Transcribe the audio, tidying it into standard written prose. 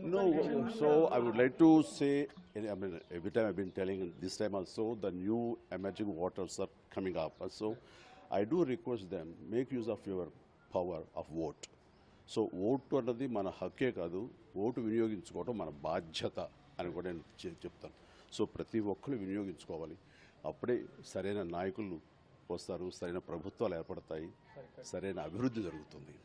No, so I would like to say, I mean, every time I've been telling, this time also, the new emerging waters are coming up. So I do request them, make use of your power of vote. So vote అన్నది మన హక్కే కాదు, vote వినియోగించుకోవడం మన బాధ్యత అని కూడా నేను చెప్తాను. So ప్రతి ఒక్కరు వినియోగించుకోవాలి. అప్పుడే సరైన నాయకులు వస్తారు, సరైన ప్రభుత్వాలు ఏర్పడతాయి, సరైన అభివృద్ధి జరుగుతుంది.